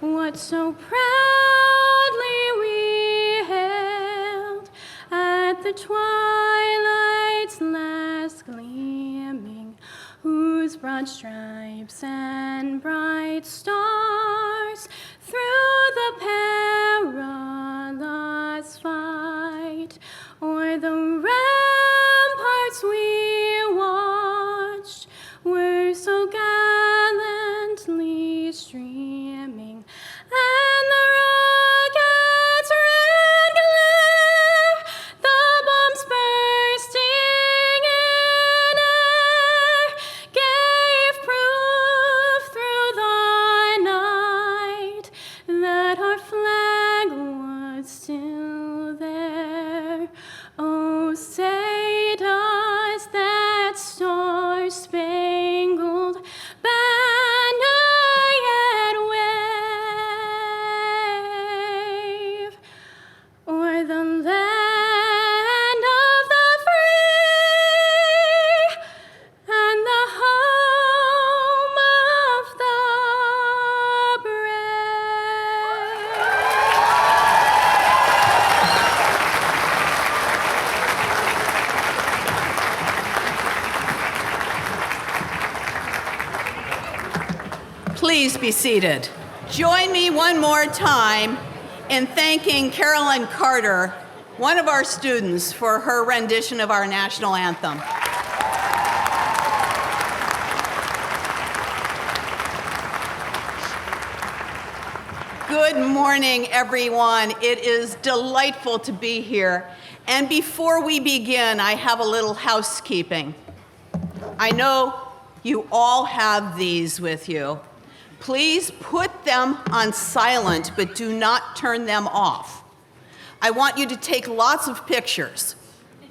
what so proudly we hailed at the twilight's last gleaming, whose broad stripes and bright stars through the perilous fight o'er the ramparts we watched were so gallantly streaming, and the rockets' red glare, the bombs bursting in air, gave proof through the night that our flag was still there. Oh, say does that star-spangled banner yet wave o'er the land of the free and the home of the brave? Please be seated. Join me one more time in thanking Carolyn Carter, one of our students, for her rendition of our national anthem. Good morning, everyone. It is delightful to be here. And before we begin, I have a little housekeeping. I know you all have these with you. Please put them on silent, but do not turn them off. I want you to take lots of pictures,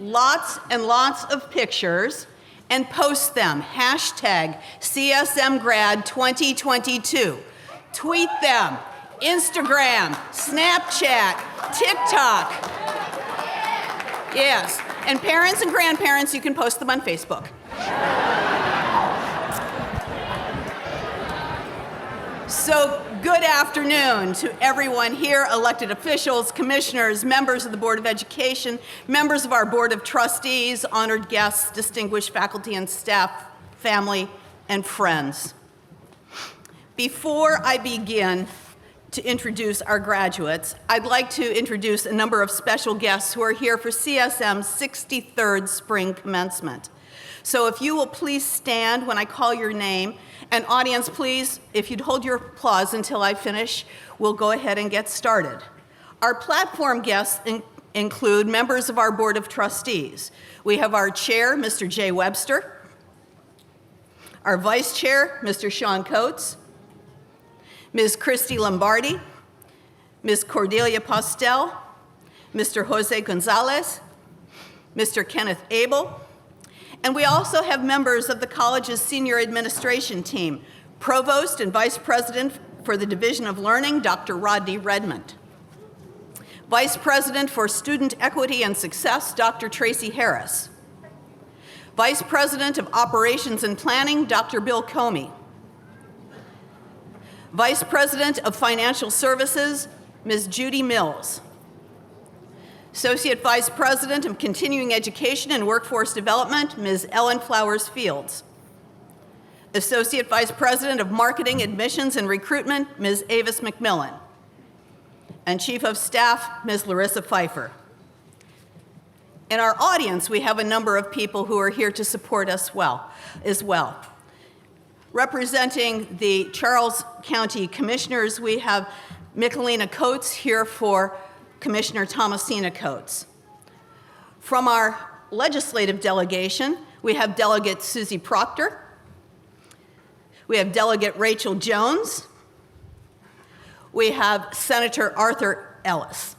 lots and lots of pictures, and post them. Hashtag CSMGrad2022. Tweet them. Instagram, Snapchat, TikTok. Yes, and parents and grandparents, you can post them on Facebook. So, good afternoon to everyone here, elected officials, commissioners, members of the Board of Education, members of our Board of Trustees, honored guests, distinguished faculty and staff, family, and friends. Before I begin to introduce our graduates, I'd like to introduce a number of special guests who are here for CSM's 63rd spring commencement. So if you will please stand when I call your name, and audience, please, if you'd hold your applause until I finish, we'll go ahead and get started. Our platform guests include members of our Board of Trustees. We have our chair, Mr. Jay Webster, our vice chair, Mr. Sean Coates, Ms. Christy Lombardi, Ms. Cordelia Postel, Mr. Jose Gonzalez, Mr. Kenneth Abel, and we also have members of the college's senior administration team, Provost and Vice President for the Division of Learning, Dr. Rodney Redmond. Vice President for Student Equity and Success, Dr. Tracy Harris. Vice President of Operations and Planning, Dr. Bill Comey. Vice President of Financial Services, Ms. Judy Mills. Associate Vice President of Continuing Education and Workforce Development, Ms. Ellen Flowers Fields. Associate Vice President of Marketing, Admissions, and Recruitment, Ms. Avis McMillan. And Chief of Staff, Ms. Larissa Pfeiffer. In our audience, we have a number of people who are here to support us as well. Representing the Charles County Commissioners, we have Michelina Coates here for Commissioner Thomasina Coates. From our legislative delegation, we have Delegate Susie Proctor. We have Delegate Rachel Jones. We have Senator Arthur Ellis.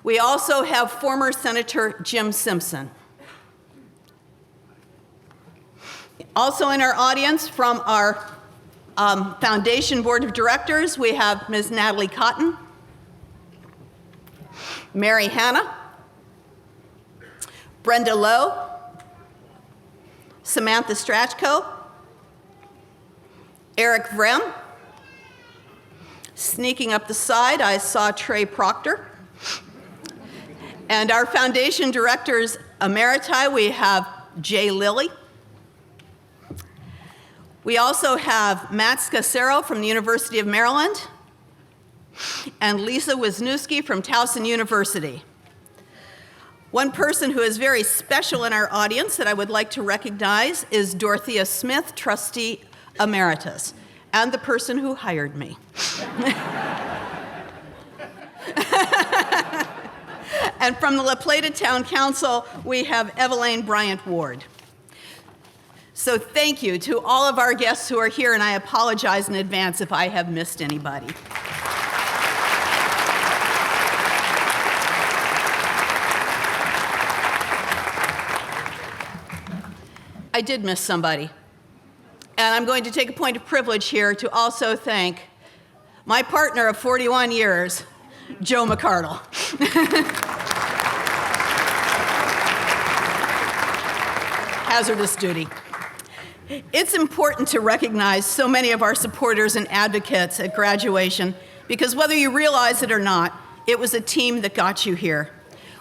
We also have former Senator Jim Simpson. Also in our audience from our Foundation Board of Directors, we have Ms. Natalie Cotton, Mary Hanna, Brenda Lowe, Samantha Strachko, Eric Vrem, Sneaking up the side, I saw Trey Proctor. And our foundation directors emeriti, we have Jay Lilly. We also have Matt Scacero from the University of Maryland and Lisa Wisniewski from Towson University. One person who is very special in our audience that I would like to recognize is Dorothea Smith, trustee emeritus, and the person who hired me. And from the La Plata Town Council, we have Evelyn Bryant Ward. So thank you to all of our guests who are here, and I apologize in advance if I have missed anybody. I did miss somebody. And I'm going to take a point of privilege here to also thank my partner of 41 years, Joe McCardle. Hazardous duty. It's important to recognize so many of our supporters and advocates at graduation because whether you realize it or not, it was a team that got you here.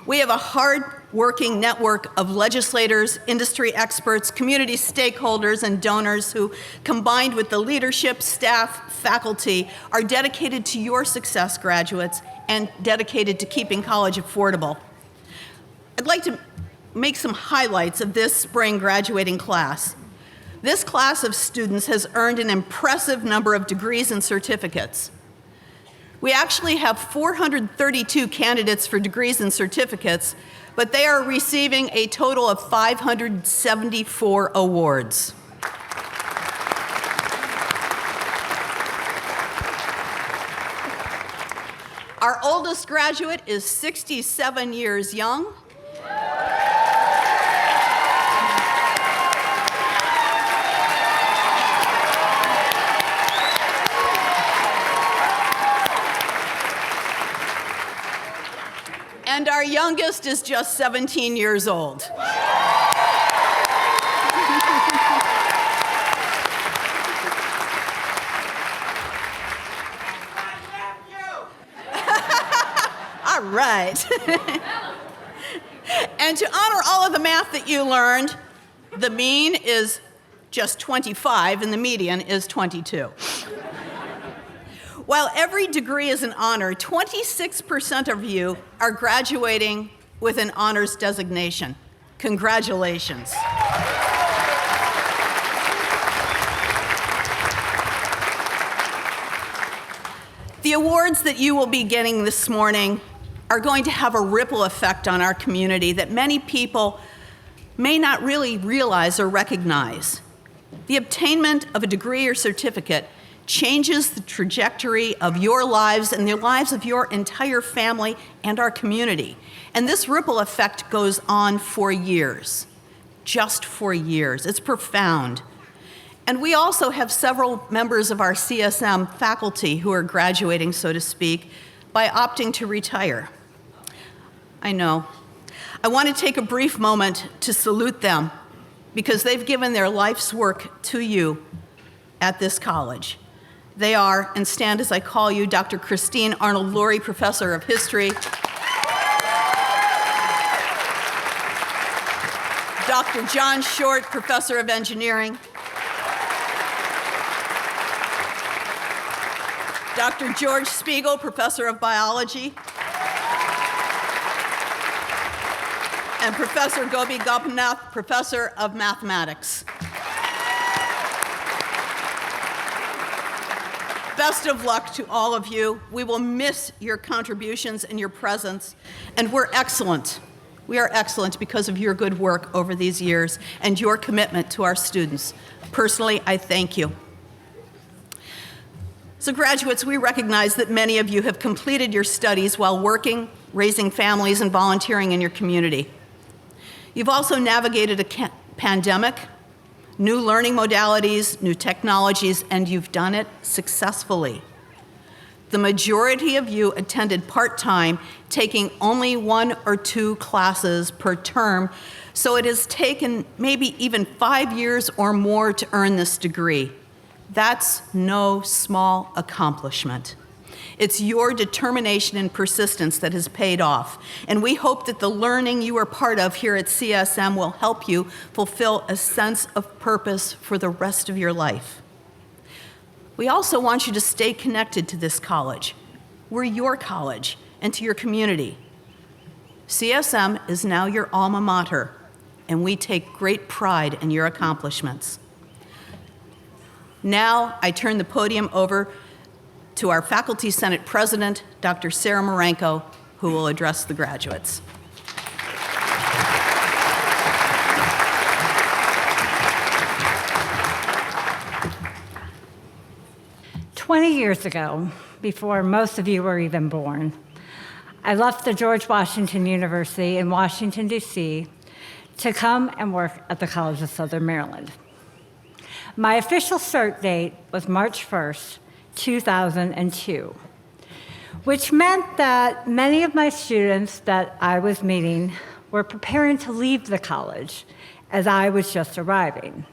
We have a hard-working network of legislators, industry experts, community stakeholders, and donors who, combined with the leadership, staff, faculty, are dedicated to your success, graduates, and dedicated to keeping college affordable. I'd like to make some highlights of this spring graduating class. This class of students has earned an impressive number of degrees and certificates. We actually have 432 candidates for degrees and certificates, but they are receiving a total of 574 awards. Our oldest graduate is 67 years young. And our youngest is just 17 years old. All right. And to honor all of the math that you learned, the mean is just 25 and the median is 22. While every degree is an honor, 26% of you are graduating with an honors designation. Congratulations. The awards that you will be getting this morning are going to have a ripple effect on our community that many people may not really realize or recognize. The obtainment of a degree or certificate changes the trajectory of your lives and the lives of your entire family and our community. And this ripple effect goes on for years, just for years. It's profound. And we also have several members of our CSM faculty who are graduating, so to speak, by opting to retire. I know. I want to take a brief moment to salute them because they've given their life's work to you at this college. They are, and stand as I call you, Dr. Christine Arnold-Laurie, Professor of History, Dr. John Short, Professor of Engineering, Dr. George Spiegel, Professor of Biology, and Professor Gopi Gopinath, Professor of Mathematics. Best of luck to all of you. We will miss your contributions and your presence, and we're excellent. We are excellent because of your good work over these years and your commitment to our students. Personally, I thank you. So graduates, we recognize that many of you have completed your studies while working, raising families, and volunteering in your community. You've also navigated a pandemic, new learning modalities, new technologies, and you've done it successfully. The majority of you attended part-time, taking only 1 or 2 classes per term, so it has taken maybe even 5 years or more to earn this degree. That's no small accomplishment. It's your determination and persistence that has paid off, and we hope that the learning you are part of here at CSM will help you fulfill a sense of purpose for the rest of your life. We also want you to stay connected to this college. We're your college, and to your community. CSM is now your alma mater, and we take great pride in your accomplishments. Now, I turn the podium over to our Faculty Senate President, Dr. Sarah Marenko, who will address the graduates. "20 years ago, before most of you were even born, I left the George Washington University in Washington, D.C. to come and work at the College of Southern Maryland. My official start date was March 1st, 2002, which meant that many of my students that I was meeting were preparing to leave the college as I was just arriving.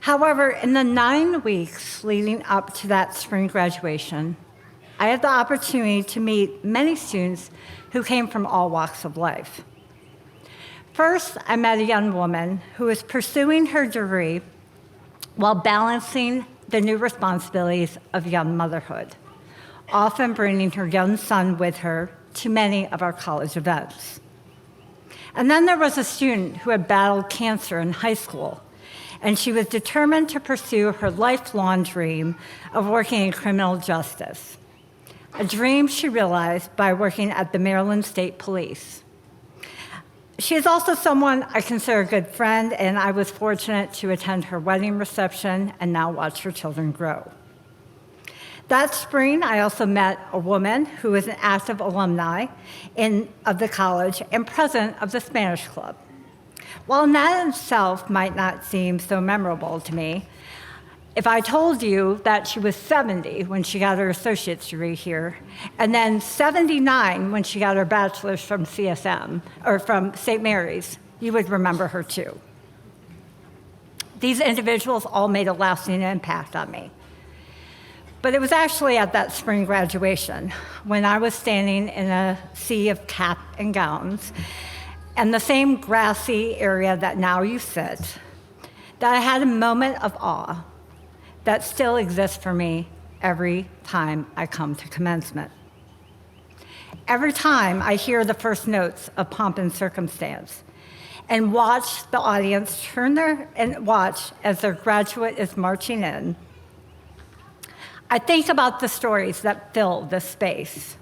However, in the 9 weeks leading up to that spring graduation, I had the opportunity to meet many students who came from all walks of life. First, I met a young woman who was pursuing her degree while balancing the new responsibilities of young motherhood, often bringing her young son with her to many of our college events. And then there was a student who had battled cancer in high school, and she was determined to pursue her lifelong dream of working in criminal justice, a dream she realized by working at the Maryland State Police. She is also someone I consider a good friend, and I was fortunate to attend her wedding reception and now watch her children grow. That spring, I also met a woman who was an active alumni of the college and president of the Spanish Club. While that itself might not seem so memorable to me, if I told you that she was 70 when she got her associate's degree here, and then 79 when she got her bachelor's from CSM, or from St. Mary's, you would remember her too. These individuals all made a lasting impact on me. But it was actually at that spring graduation, when I was standing in a sea of cap and gowns, and the same grassy area that now you sit, that I had a moment of awe that still exists for me every time I come to commencement. Every time I hear the first notes of pomp and circumstance and watch the audience watch as their graduate is marching in, I think about the stories that fill this space.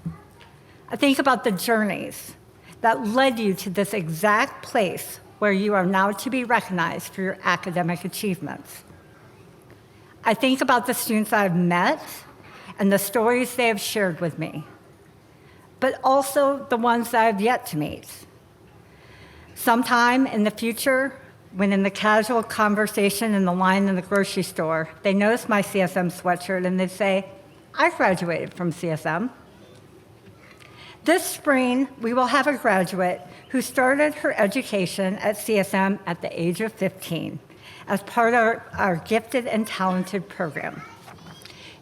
I think about the journeys that led you to this exact place where you are now to be recognized for your academic achievements. I think about the students I've met and the stories they have shared with me, but also the ones that I've yet to meet. Sometime in the future, when in the casual conversation in the line in the grocery store, they notice my CSM sweatshirt and they say, "I graduated from CSM." This spring, we will have a graduate who started her education at CSM at the age of 15 as part of our Gifted and Talented program.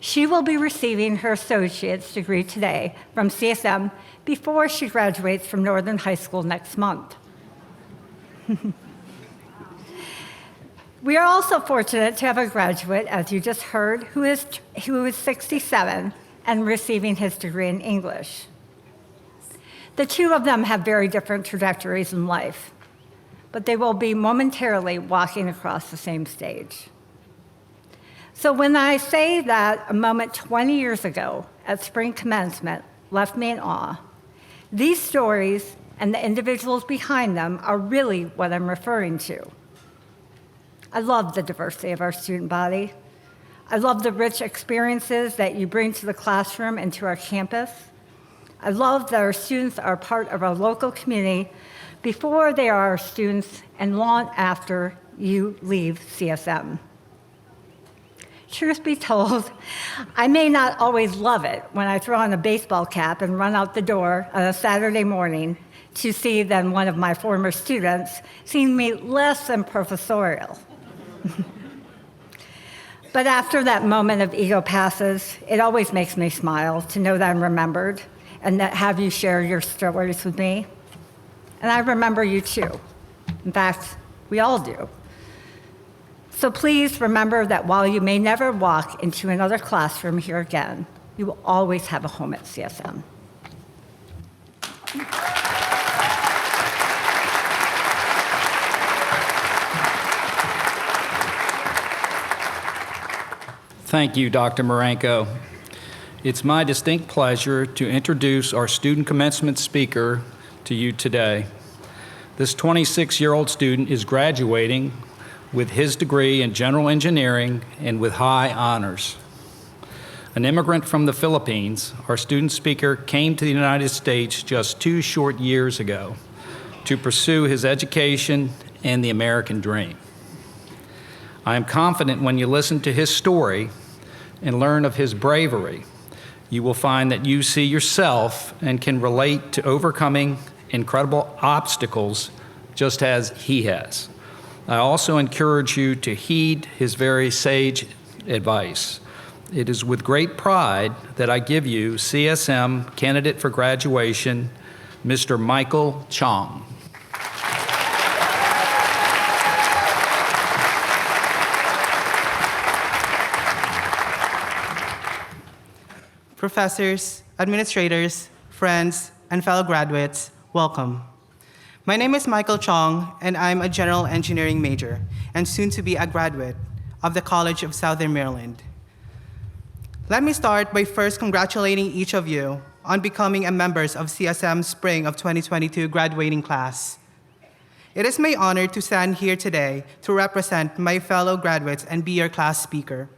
She will be receiving her associate's degree today from CSM before she graduates from Northern High School next month. We are also fortunate to have a graduate, as you just heard, who is 67 and receiving his degree in English. The two of them have very different trajectories in life, but they will be momentarily walking across the same stage. So when I say that a moment 20 years ago at spring commencement left me in awe, these stories and the individuals behind them are really what I'm referring to. I love the diversity of our student body. I love the rich experiences that you bring to the classroom and to our campus. I love that our students are part of our local community before they are our students and long after you leave CSM. Truth be told, I may not always love it when I throw on a baseball cap and run out the door on a Saturday morning to see then one of my former students seeing me less than professorial. But after that moment of ego passes, it always makes me smile to know that I'm remembered and that have you share your stories with me. And I remember you too. In fact, we all do. So please remember that while you may never walk into another classroom here again, you will always have a home at CSM. Thank you, Dr. Marenko. It's my distinct pleasure to introduce our student commencement speaker to you today. This 26-year-old student is graduating with his degree in general engineering and with high honors. An immigrant from the Philippines, our student speaker came to the United States just 2 short years ago to pursue his education and the American dream. I am confident when you listen to his story and learn of his bravery, you will find that you see yourself and can relate to overcoming incredible obstacles just as he has. I also encourage you to heed his very sage advice. It is with great pride that I give you CSM candidate for graduation, Mr. Michael Chong. Professors, administrators, friends, and fellow graduates, welcome. My name is Michael Chong, and I'm a general engineering major and soon to be a graduate of the College of Southern Maryland. Let me start by first congratulating each of you on becoming members of CSM Spring of 2022 graduating class. It is my honor to stand here today to represent my fellow graduates and be your class speaker.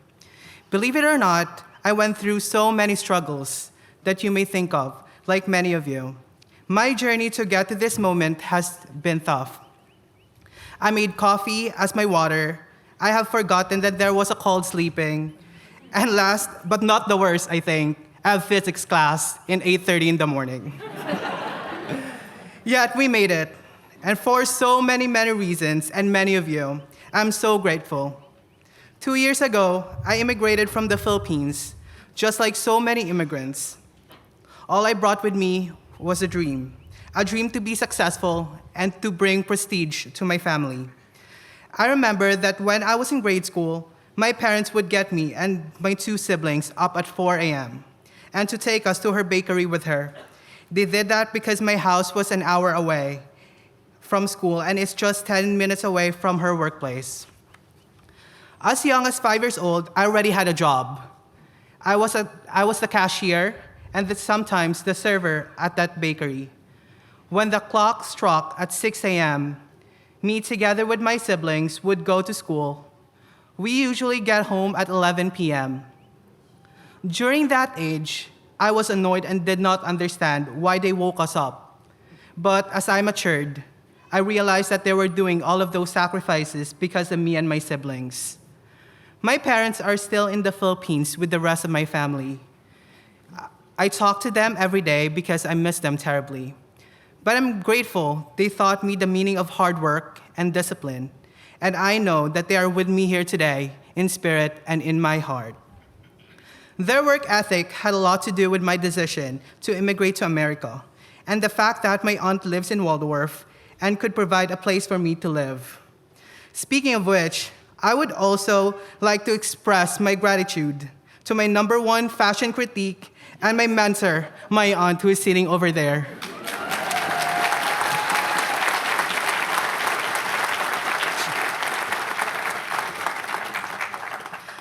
Believe it or not, I went through so many struggles that you may think of, like many of you. My journey to get to this moment has been tough. I made coffee as my water. I have forgotten that there was a cold sleeping. And last, but not the worst, I think, I have physics class in 8:30 in the morning. Yet we made it. And for so many reasons, and many of you, I'm so grateful. 2 years ago, I immigrated from the Philippines, just like so many immigrants. All I brought with me was a dream to be successful and to bring prestige to my family. I remember that when I was in grade school, my parents would get me and my 2 siblings up at 4 a.m. and to take us to her bakery with her. They did that because my house was an hour away from school and it's just 10 minutes away from her workplace. As young as 5 years old, I already had a job. I was the cashier and sometimes the server at that bakery. When the clock struck at 6 a.m., me together with my siblings would go to school. We usually get home at 11 p.m. During that age, I was annoyed and did not understand why they woke us up. But as I matured, I realized that they were doing all of those sacrifices because of me and my siblings. My parents are still in the Philippines with the rest of my family. I talk to them every day because I miss them terribly. But I'm grateful they taught me the meaning of hard work and discipline. And I know that they are with me here today in spirit and in my heart. Their work ethic had a lot to do with my decision to immigrate to America and the fact that my aunt lives in Waldorf and could provide a place for me to live. Speaking of which, I would also like to express my gratitude to my #1 fashion critique and my mentor, my aunt who is sitting over there.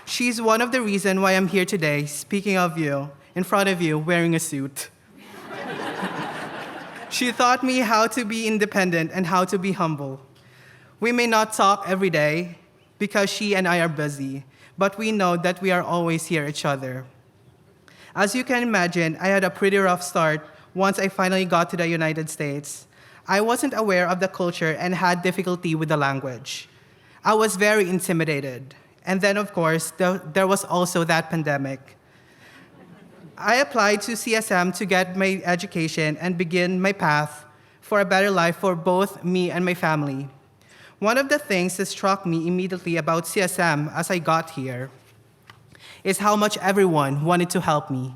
She's one of the reasons why I'm here today, speaking of you, in front of you, wearing a suit. She taught me how to be independent and how to be humble. We may not talk every day because she and I are busy, but we know that we are always here each other. As you can imagine, I had a pretty rough start once I finally got to the United States. I wasn't aware of the culture and had difficulty with the language. I was very intimidated. And then, of course, there was also that pandemic. I applied to CSM to get my education and begin my path for a better life for both me and my family. One of the things that struck me immediately about CSM as I got here is how much everyone wanted to help me,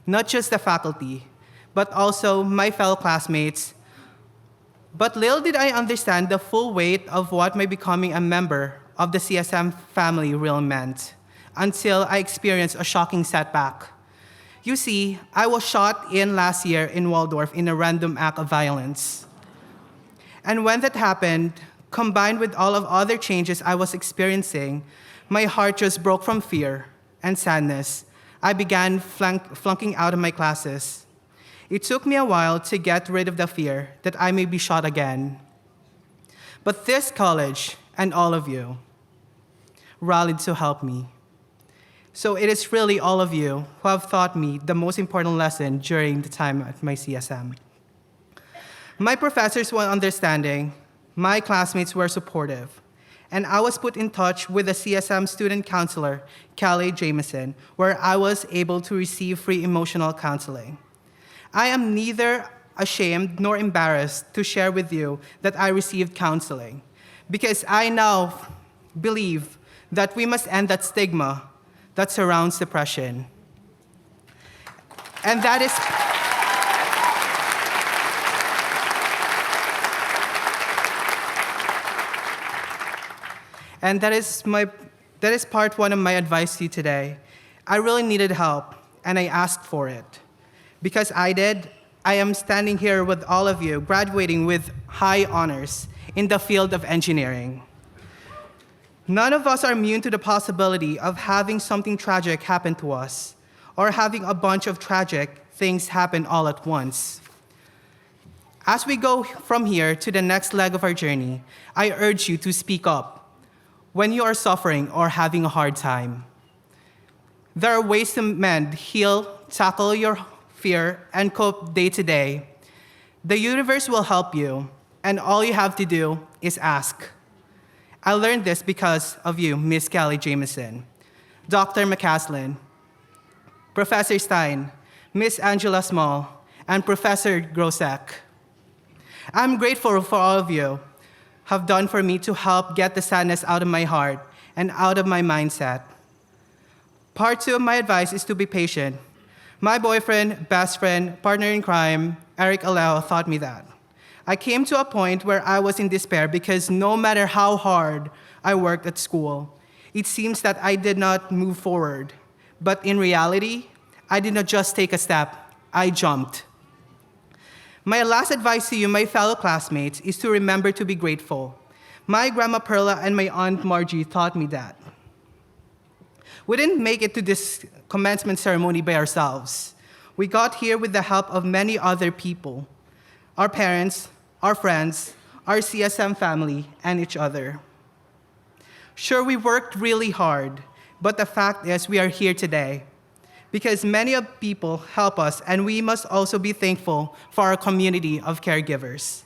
not just the faculty, but also my fellow classmates. But little did I understand the full weight of what my becoming a member of the CSM family really meant until I experienced a shocking setback. You see, I was shot in last year in Waldorf in a random act of violence. And when that happened, combined with all of other changes I was experiencing, my heart just broke from fear and sadness. I began flunking out of my classes. It took me a while to get rid of the fear that I may be shot again. But this college and all of you rallied to help me. So it is really all of you who have taught me the most important lesson during the time at my CSM. My professors were understanding, my classmates were supportive, and I was put in touch with the CSM student counselor, Callie Jameson, where I was able to receive free emotional counseling. I am neither ashamed nor embarrassed to share with you that I received counseling, because I now believe that we must end that stigma that surrounds depression. And that is part one of my advice to you today. I really needed help, and I asked for it. Because I am standing here with all of you, graduating with high honors in the field of engineering. None of us are immune to the possibility of having something tragic happen to us, or having a bunch of tragic things happen all at once. As we go from here to the next leg of our journey, I urge you to speak up when you are suffering or having a hard time. There are ways to mend, heal, tackle your fear, and cope day to day. The universe will help you, and all you have to do is ask. I learned this because of you, Miss Callie Jameson, Dr. McCaslin, Professor Stein, Miss Angela Small, and Professor Grosek. I'm grateful for all of you have done for me to help get the sadness out of my heart and out of my mindset. Part two of my advice is to be patient. My boyfriend, best friend, partner in crime, Eric Aleo, taught me that. I came to a point where I was in despair because no matter how hard I worked at school, it seems that I did not move forward. But in reality, I did not just take a step, I jumped. My last advice to you, my fellow classmates, is to remember to be grateful. My grandma Perla and my aunt Margie taught me that. We didn't make it to this commencement ceremony by ourselves. We got here with the help of many other people, our parents, our friends, our CSM family, and each other. Sure, we worked really hard, but the fact is we are here today because many of people help us, and we must also be thankful for our community of caregivers.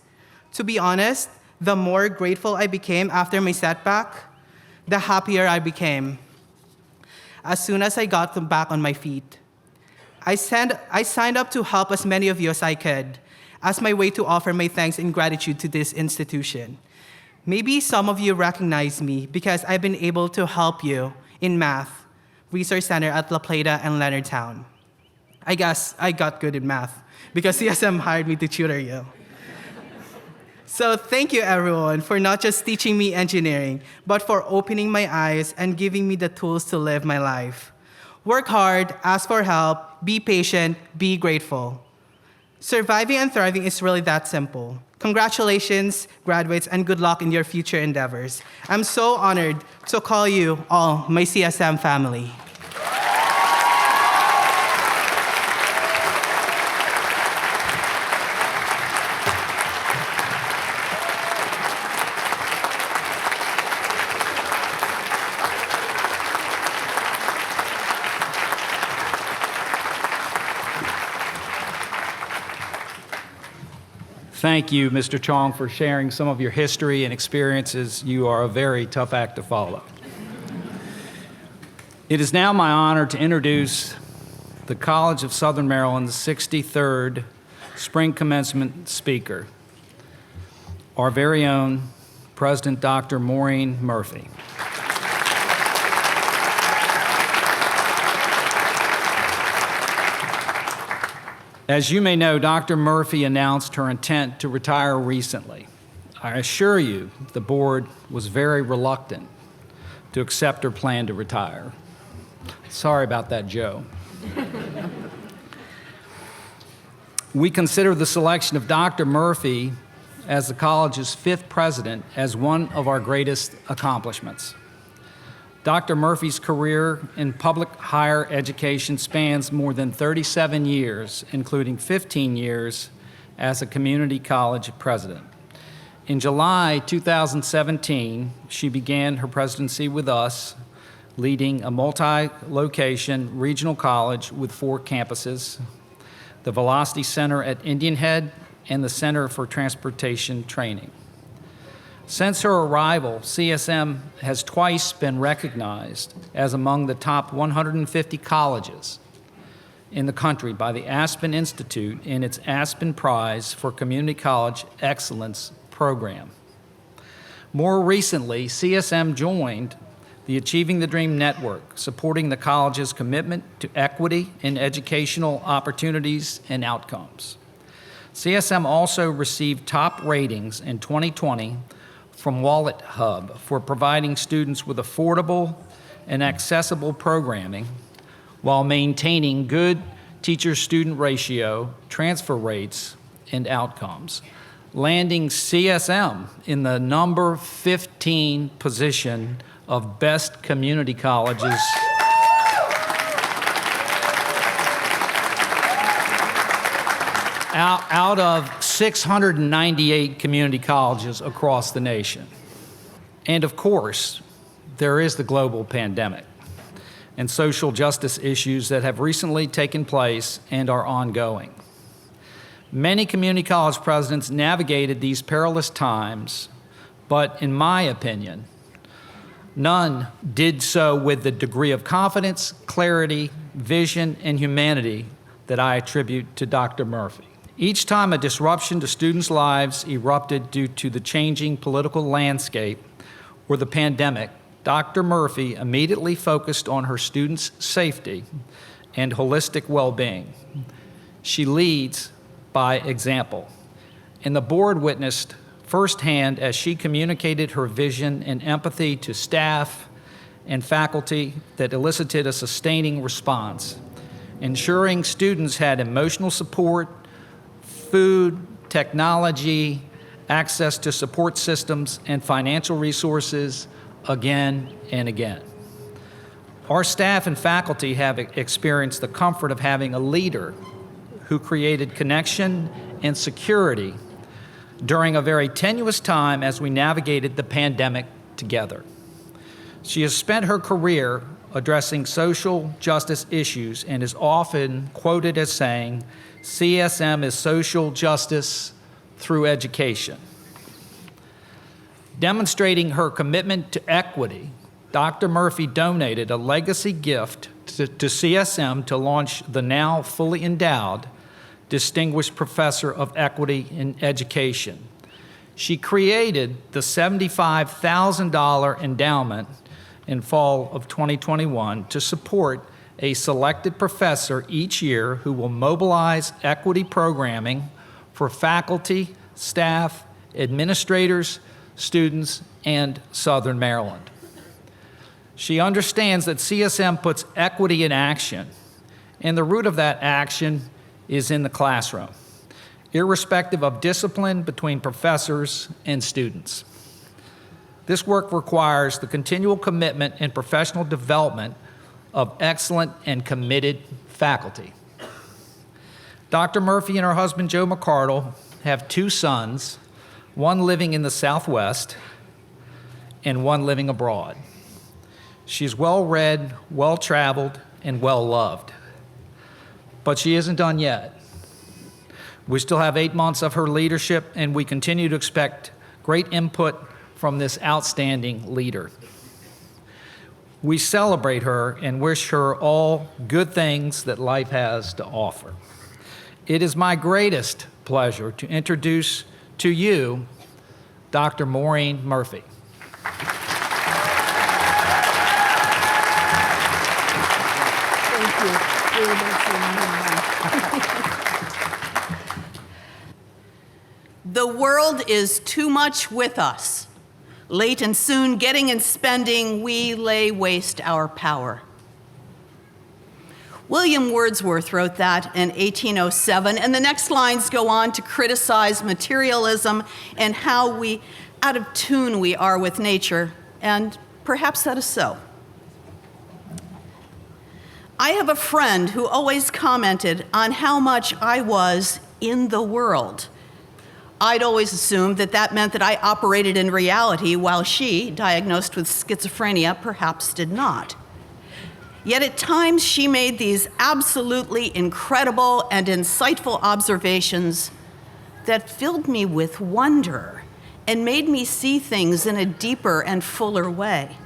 To be honest, the more grateful I became after my setback, the happier I became. As soon as I got back on my feet, I signed up to help as many of you as I could, as my way to offer my thanks and gratitude to this institution. Maybe some of you recognize me because I've been able to help you in math, Resource Center at La Plata and Leonardtown. I guess I got good in math because CSM hired me to tutor you. So thank you everyone for not just teaching me engineering, but for opening my eyes and giving me the tools to live my life. Work hard, ask for help, be patient, be grateful. Surviving and thriving is really that simple. Congratulations, graduates, and good luck in your future endeavors. I'm so honored to call you all my CSM family. Thank you, Mr. Chong, for sharing some of your history and experiences. You are a very tough act to follow. It is now my honor to introduce the College of Southern Maryland's 63rd Spring Commencement speaker, our very own President Dr. Maureen Murphy. As you may know, Dr. Murphy announced her intent to retire recently. I assure you, the board was very reluctant to accept her plan to retire. Sorry about that, Joe. We consider the selection of Dr. Murphy as the college's 5th president as one of our greatest accomplishments. Dr. Murphy's career in public higher education spans more than 37 years, including 15 years as a community college president. In July 2017, she began her presidency with us, leading a multi-location regional college with 4 campuses, the Velocity Center at Indian Head, and the Center for Transportation Training. Since her arrival, CSM has twice been recognized as among the top 150 colleges in the country by the Aspen Institute in its Aspen Prize for Community College Excellence program. More recently, CSM joined the Achieving the Dream Network, supporting the college's commitment to equity in educational opportunities and outcomes. CSM also received top ratings in 2020 from Wallet Hub for providing students with affordable and accessible programming while maintaining good teacher-student ratio, transfer rates, and outcomes, landing CSM in the number 15 position of best community colleges out of 698 community colleges across the nation. And of course, there is the global pandemic and social justice issues that have recently taken place and are ongoing. Many community college presidents navigated these perilous times, but in my opinion, none did so with the degree of confidence, clarity, vision, and humanity that I attribute to Dr. Murphy. Each time a disruption to students' lives erupted due to the changing political landscape or the pandemic, Dr. Murphy immediately focused on her students' safety and holistic well-being. She leads by example, and the board witnessed firsthand as she communicated her vision and empathy to staff and faculty that elicited a sustaining response, ensuring students had emotional support, food, technology, access to support systems, and financial resources again and again. Our staff and faculty have experienced the comfort of having a leader who created connection and security during a very tenuous time as we navigated the pandemic together. She has spent her career addressing social justice issues and is often quoted as saying, "CSM is social justice through education." Demonstrating her commitment to equity, Dr. Murphy donated a legacy gift to CSM to launch the now fully endowed Distinguished Professor of Equity in Education. She created the $75,000 endowment in fall of 2021 to support a selected professor each year who will mobilize equity programming for faculty, staff, administrators, students, and Southern Maryland. She understands that CSM puts equity in action, and the root of that action is in the classroom, irrespective of discipline between professors and students. This work requires the continual commitment and professional development of excellent and committed faculty. Dr. Murphy and her husband, Joe McCardle, have 2 sons, one living in the Southwest and one living abroad. She's well-read, well-traveled, and well-loved. But she isn't done yet. We still have 8 months of her leadership, and we continue to expect great input from this outstanding leader. We celebrate her and wish her all good things that life has to offer. It is my greatest pleasure to introduce to you Dr. Maureen Murphy. Thank you. The world is too much with us. Late and soon, getting and spending, we lay waste our power. William Wordsworth wrote that in 1807, and the next lines go on to criticize materialism and how out of tune we are with nature, and perhaps that is so. I have a friend who always commented on how much I was in the world. I'd always assumed that that meant that I operated in reality, while she, diagnosed with schizophrenia, perhaps did not. Yet at times she made these absolutely incredible and insightful observations that filled me with wonder and made me see things in a deeper and fuller way.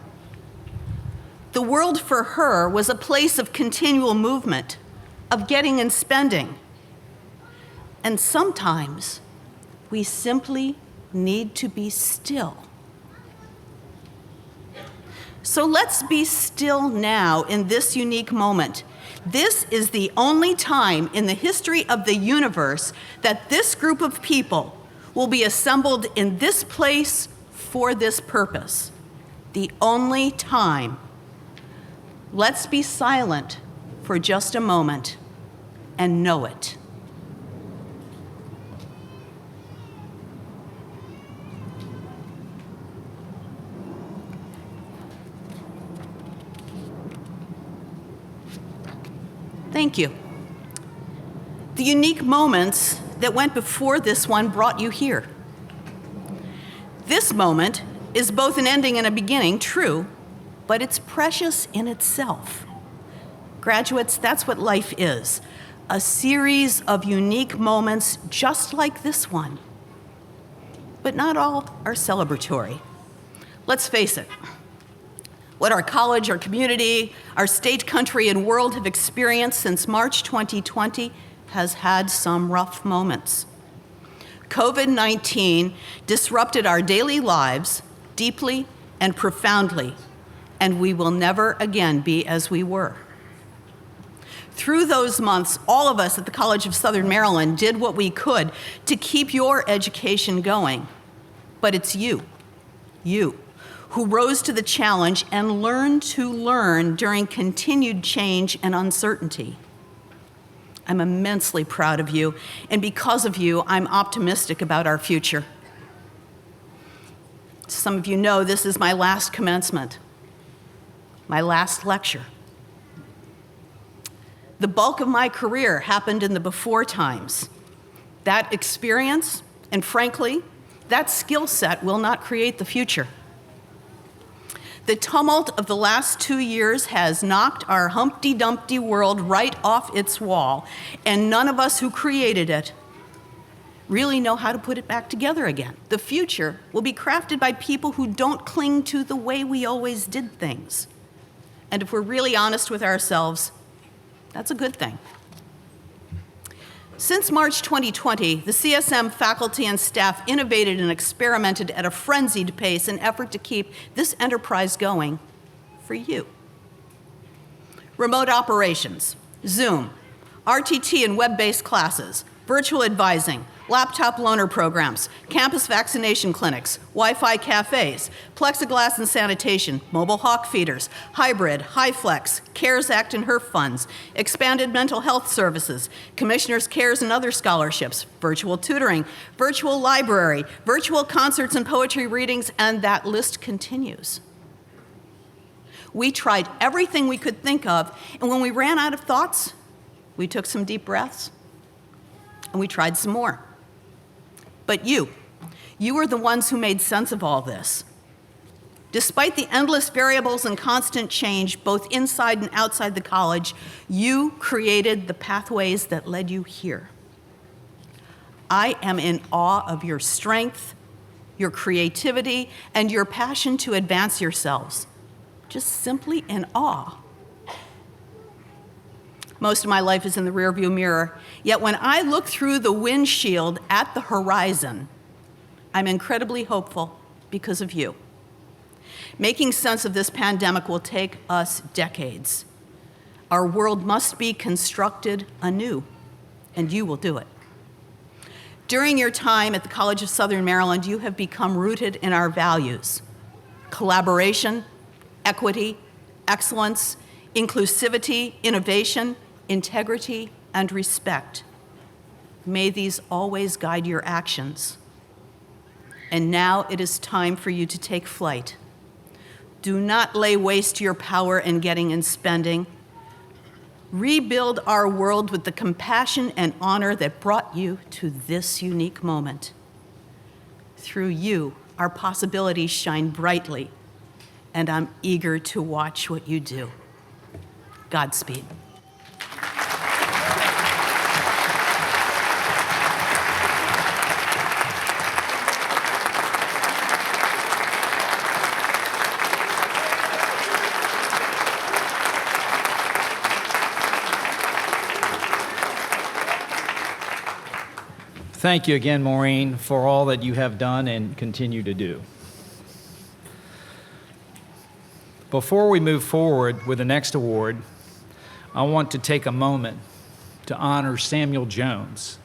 The world for her was a place of continual movement, of getting and spending. And sometimes we simply need to be still. So let's be still now in this unique moment. This is the only time in the history of the universe that this group of people will be assembled in this place for this purpose. The only time. Let's be silent for just a moment and know it. Thank you. The unique moments that went before this one brought you here. This moment is both an ending and a beginning, true, but it's precious in itself. Graduates, that's what life is, a series of unique moments just like this one. But not all are celebratory. Let's face it. What our college, our community, our state, country, and world have experienced since March 2020 has had some rough moments. COVID-19 disrupted our daily lives deeply and profoundly, and we will never again be as we were. Through those months, all of us at the College of Southern Maryland did what we could to keep your education going. But it's you, who rose to the challenge and learned to learn during continued change and uncertainty. I'm immensely proud of you, and because of you, I'm optimistic about our future. Some of you know this is my last commencement, my last lecture. The bulk of my career happened in the before times. That experience, and frankly, that skill set will not create the future. The tumult of the last 2 years has knocked our Humpty Dumpty world right off its wall, and none of us who created it really know how to put it back together again. The future will be crafted by people who don't cling to the way we always did things. And if we're really honest with ourselves, that's a good thing. Since March 2020, the CSM faculty and staff innovated and experimented at a frenzied pace in effort to keep this enterprise going for you. Remote operations, Zoom, RTT and web-based classes, virtual advising, laptop loaner programs, campus vaccination clinics, Wi-Fi cafes, plexiglass and sanitation, mobile hawk feeders, hybrid, HiFlex, CARES Act and HERF funds, expanded mental health services, commissioners' cares and other scholarships, virtual tutoring, virtual library, virtual concerts and poetry readings, and that list continues. We tried everything we could think of, and when we ran out of thoughts, we took some deep breaths, and we tried some more. But you are the ones who made sense of all this. Despite the endless variables and constant change, both inside and outside the college, you created the pathways that led you here. I am in awe of your strength, your creativity, and your passion to advance yourselves. Just simply in awe. Most of my life is in the rearview mirror, yet when I look through the windshield at the horizon, I'm incredibly hopeful because of you. Making sense of this pandemic will take us decades. Our world must be constructed anew, and you will do it. During your time at the College of Southern Maryland, you have become rooted in our values: collaboration, equity, excellence, inclusivity, innovation, integrity, and respect. May these always guide your actions. And now it is time for you to take flight. Do not lay waste to your power in getting and spending. Rebuild our world with the compassion and honor that brought you to this unique moment. Through you, our possibilities shine brightly, and I'm eager to watch what you do. Godspeed. Thank you again, Maureen, for all that you have done and continue to do. Before we move forward with the next award, I want to take a moment to honor Samuel Jones,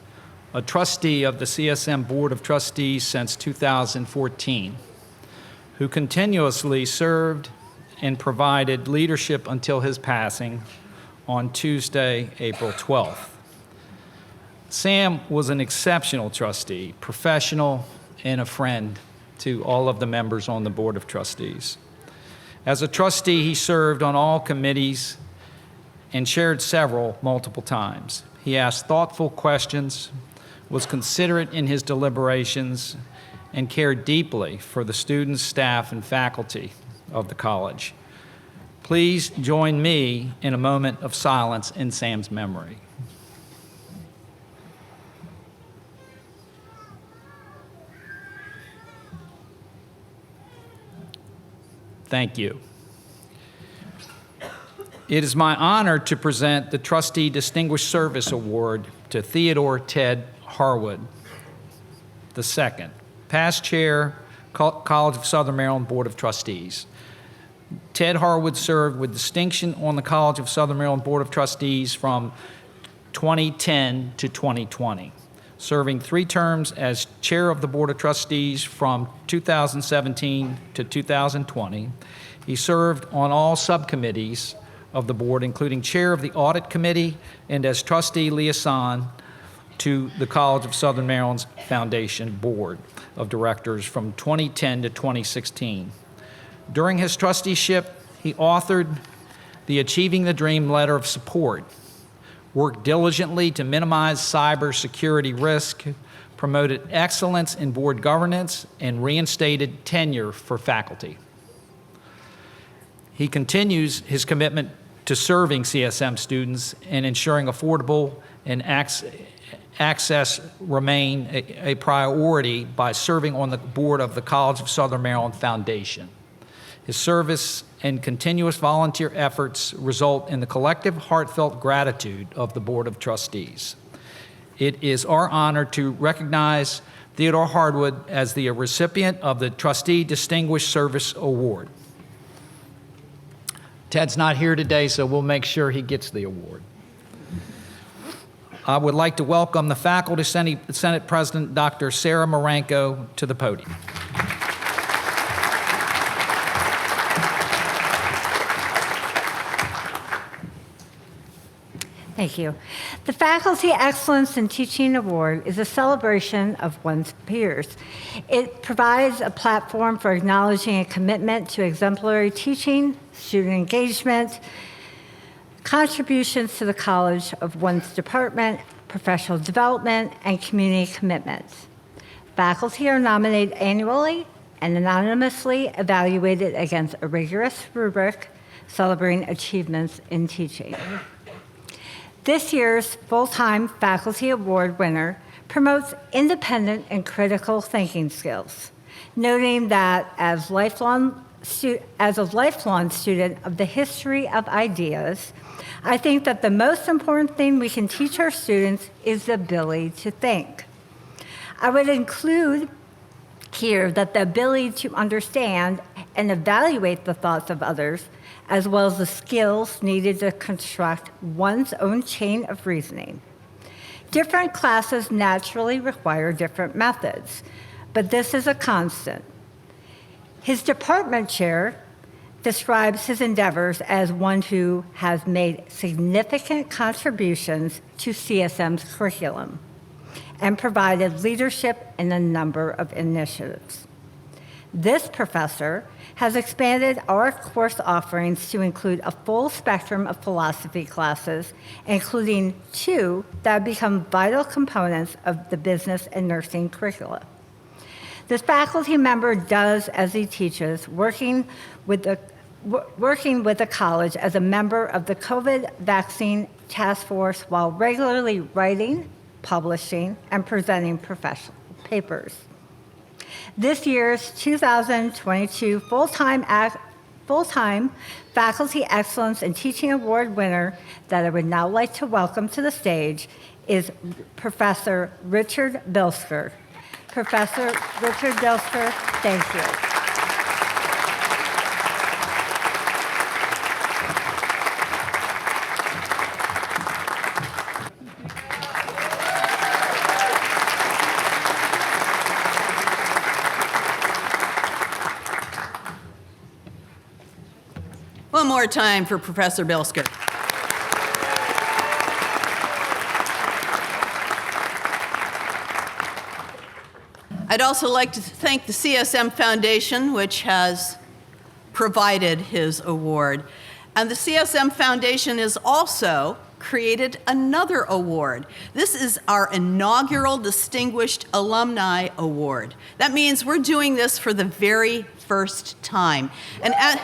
a trustee of the CSM Board of Trustees since 2014, who continuously served and provided leadership until his passing on Tuesday, April 12th. Sam was an exceptional trustee, professional, and a friend to all of the members on the Board of Trustees. As a trustee, he served on all committees and chaired several multiple times. He asked thoughtful questions, was considerate in his deliberations, and cared deeply for the students, staff, and faculty of the college. Please join me in a moment of silence in Sam's memory. Thank you. It is my honor to present the Trustee Distinguished Service Award to Theodore Ted Harwood II, past chair, College of Southern Maryland Board of Trustees. Ted Harwood served with distinction on the College of Southern Maryland Board of Trustees from 2010 to 2020, serving 3 terms as chair of the Board of Trustees from 2017 to 2020. He served on all subcommittees of the board, including chair of the Audit Committee and as trustee liaison to the College of Southern Maryland's Foundation Board of Directors from 2010 to 2016. During his trusteeship, he authored the Achieving the Dream Letter of Support, worked diligently to minimize cybersecurity risk, promoted excellence in board governance, and reinstated tenure for faculty. He continues his commitment to serving CSM students and ensuring affordable and access remain a priority by serving on the board of the College of Southern Maryland Foundation. His service and continuous volunteer efforts result in the collective heartfelt gratitude of the Board of Trustees. It is our honor to recognize Theodore Harwood as the recipient of the Trustee Distinguished Service Award. Ted's not here today, so we'll make sure he gets the award. I would like to welcome the Faculty Senate President, Dr. Sarah Maranko, to the podium. Thank you. The Faculty Excellence in Teaching Award is a celebration of one's peers. It provides a platform for acknowledging a commitment to exemplary teaching, student engagement, contributions to the college of one's department, professional development, and community commitments. Faculty are nominated annually and anonymously evaluated against a rigorous rubric celebrating achievements in teaching. This year's full-time faculty award winner promotes independent and critical thinking skills, noting that as a lifelong student of the history of ideas, I think that the most important thing we can teach our students is the ability to think. I would include here that the ability to understand and evaluate the thoughts of others, as well as the skills needed to construct one's own chain of reasoning. Different classes naturally require different methods, but this is a constant. His department chair describes his endeavors as one who has made significant contributions to CSM's curriculum and provided leadership in a number of initiatives. This professor has expanded our course offerings to include a full spectrum of philosophy classes, including 2 that have become vital components of the business and nursing curricula. This faculty member does as he teaches, working with the college as a member of the COVID vaccine task force while regularly writing, publishing, and presenting professional papers. This year's 2022 full-time Faculty Excellence in Teaching Award winner that I would now like to welcome to the stage is Professor Richard Bilsker. Professor Richard Bilsker, thank you. One more time for Professor Bilsker. I'd also like to thank the CSM Foundation, which has provided his award. And the CSM Foundation has also created another award. This is our inaugural Distinguished Alumni Award. That means we're doing this for the very first time. And as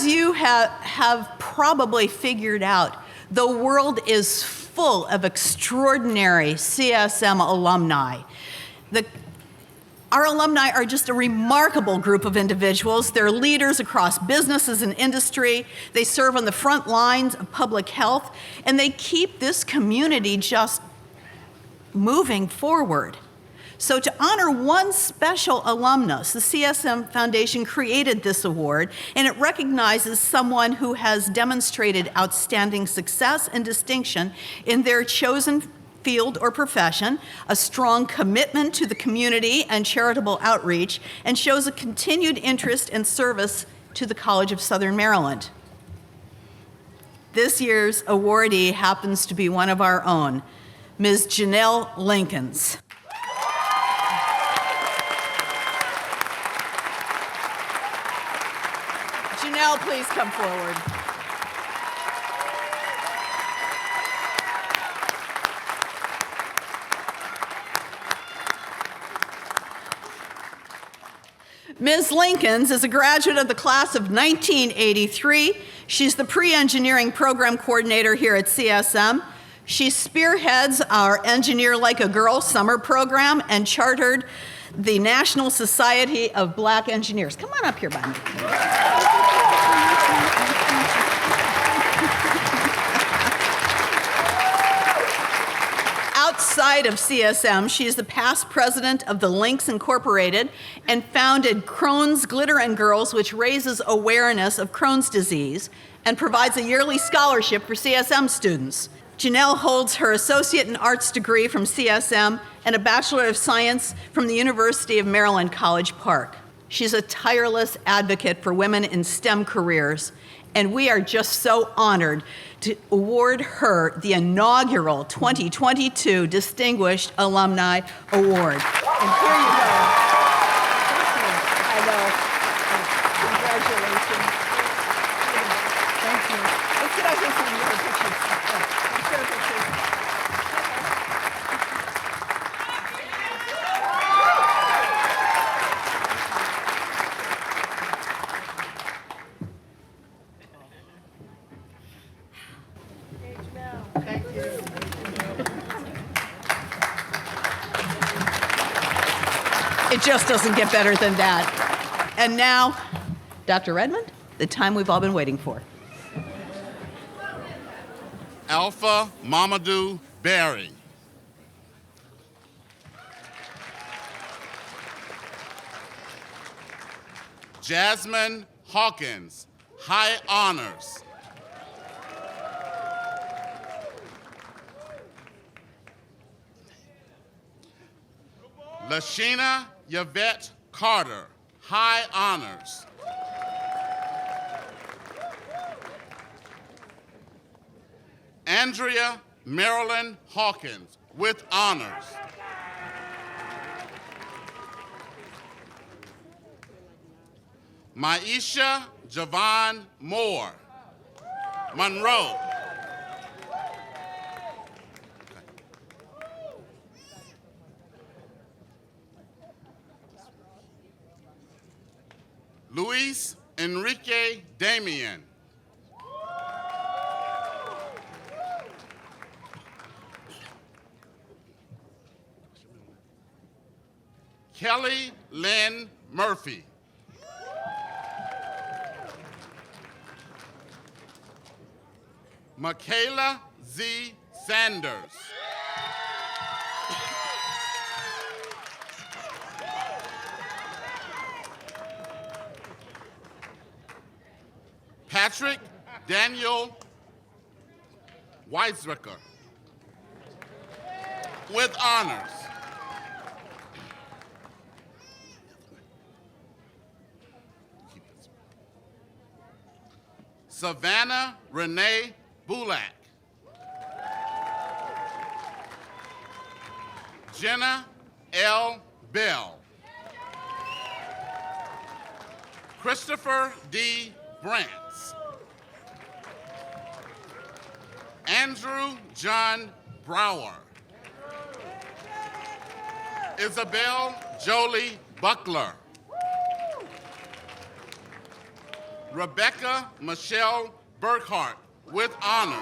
you have probably figured out, the world is full of extraordinary CSM alumni. Our alumni are just a remarkable group of individuals. They're leaders across businesses and industry. They serve on the front lines of public health, and they keep this community just moving forward. So to honor one special alumnus, the CSM Foundation created this award, and it recognizes someone who has demonstrated outstanding success and distinction in their chosen field or profession, a strong commitment to the community and charitable outreach, and shows a continued interest and service to the College of Southern Maryland. This year's awardee happens to be one of our own, Ms. Janelle Linkins. Janelle, please come forward. Ms. Linkins is a graduate of the class of 1983. She's the pre-engineering program coordinator here at CSM. She spearheads our Engineer Like a Girl summer program and chartered the National Society of Black Engineers. Come on up here, Bonnie. Outside of CSM, she is the past president of the Lynx Incorporated and founded Crohn's Glitter and Girls, which raises awareness of Crohn's disease and provides a yearly scholarship for CSM students. Janelle holds her Associate in Arts degree from CSM and a Bachelor of Science from the University of Maryland, College Park. She's a tireless advocate for women in STEM careers, and we are just so honored to award her the inaugural 2022 Distinguished Alumni Award. And here you go. I know. Congratulations. Thank you. Let's get out here so we can get a picture. Let's get a picture. It just doesn't get better than that. And now, Dr. Redmond, the time we've all been waiting for. Alpha Mamadou Barry. Jasmine Hawkins, high honors. Lashina Yvette Carter, high honors. Andrea Marilyn Hawkins, with honors. Maisha Javon Moore, Monroe. Luis Enrique Damian. Kelly Lynn Murphy. Michaela Z. Sanders. Patrick Daniel Weisricker, with honors. Savannah Renee Bulak. Jenna L. Bell. Christopher D. Brantz. Andrew John Brower. Isabel Jolie Buckler. Rebecca Michelle Burkhart, with honors.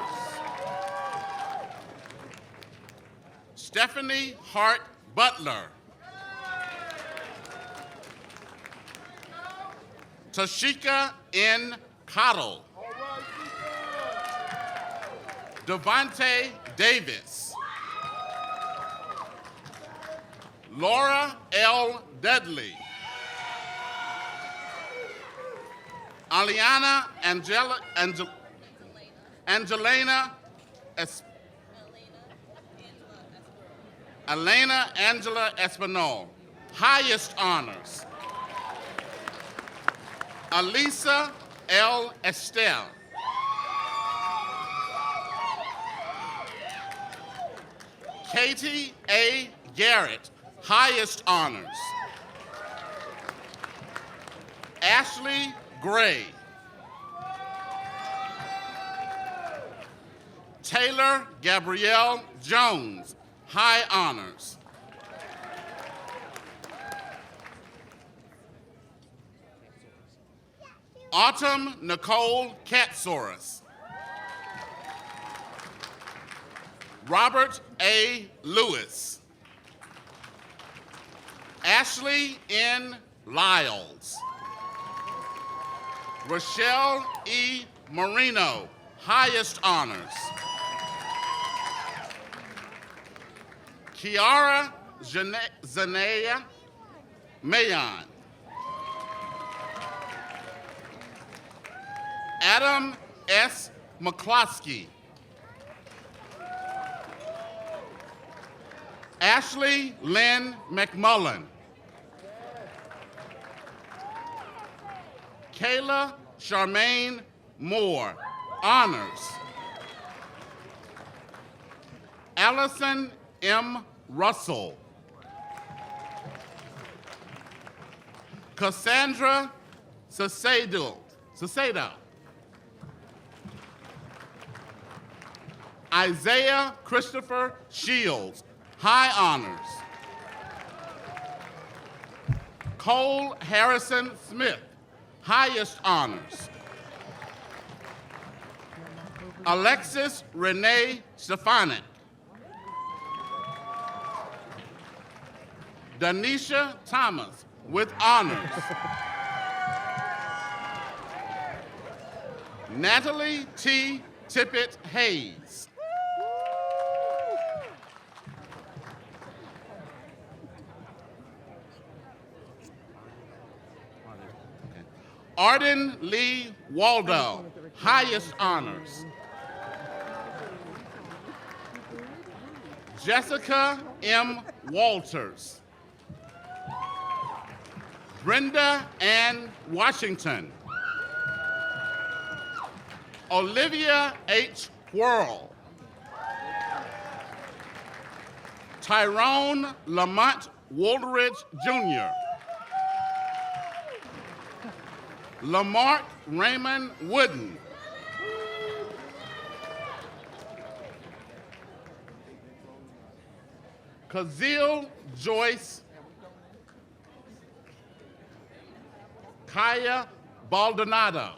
Stephanie Hart Butler. Tashika N. Cottle. Devontae Davis. Laura L. Dudley. Aliana Angelina Elena Angela Espinal, highest honors. Alisa L. Estelle. Katie A. Garrett, highest honors. Ashley Gray. Taylor Gabrielle Jones, high honors. Autumn Nicole Katsaurus. Robert A. Lewis. Ashley N. Lyles. Rochelle E. Marino, highest honors. Kiara Zanea Mayon. Adam S. McCloskey. Ashley Lynn McMullen. Kayla Charmaine Moore, honors. Allison M. Russell. Cassandra Sasado. Isaiah Christopher Shields, high honors. Cole Harrison Smith, highest honors. Alexis Renee Stefanik. Danisha Thomas, with honors. Natalie T. Tippett Hayes. Arden Lee Waldo, highest honors. Jessica M. Walters. Brenda Ann Washington. Olivia H. Whirl. Tyrone Lamont Woolridge Jr. Lamarck Raymond Wooden. Kazil Joyce Kaya Baldonado.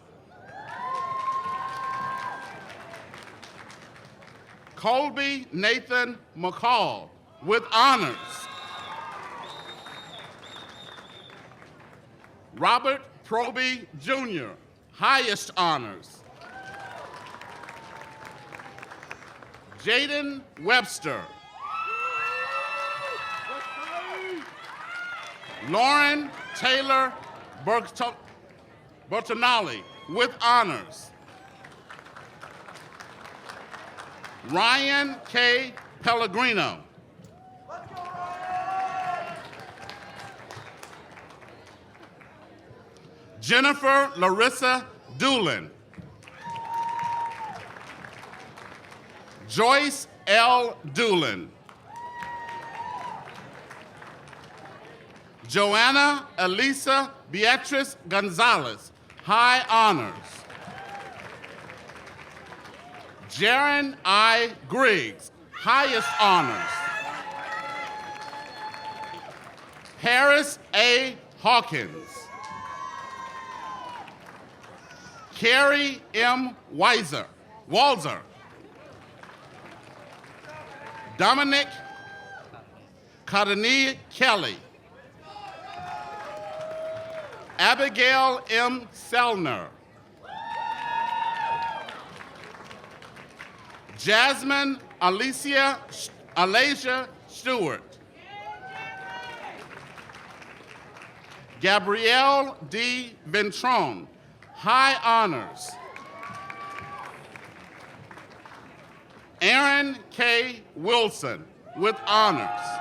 Colby Nathan McCall with honors. Robert Proby Jr., highest honors. Jaden Webster. Lauren Taylor Bertonali with honors. Ryan K. Pellegrino. Jennifer Larissa Doolin. Joyce L. Doolin. Joanna Elisa Beatrice Gonzalez, high honors. Jaron I. Griggs, highest honors. Harris A. Hawkins. Carrie M. Walzer. Dominic Kadani Kelly. Abigail M. Selner. Jasmine Alasia Stewart. Gabrielle D. Ventron, high honors. Aaron K. Wilson with honors.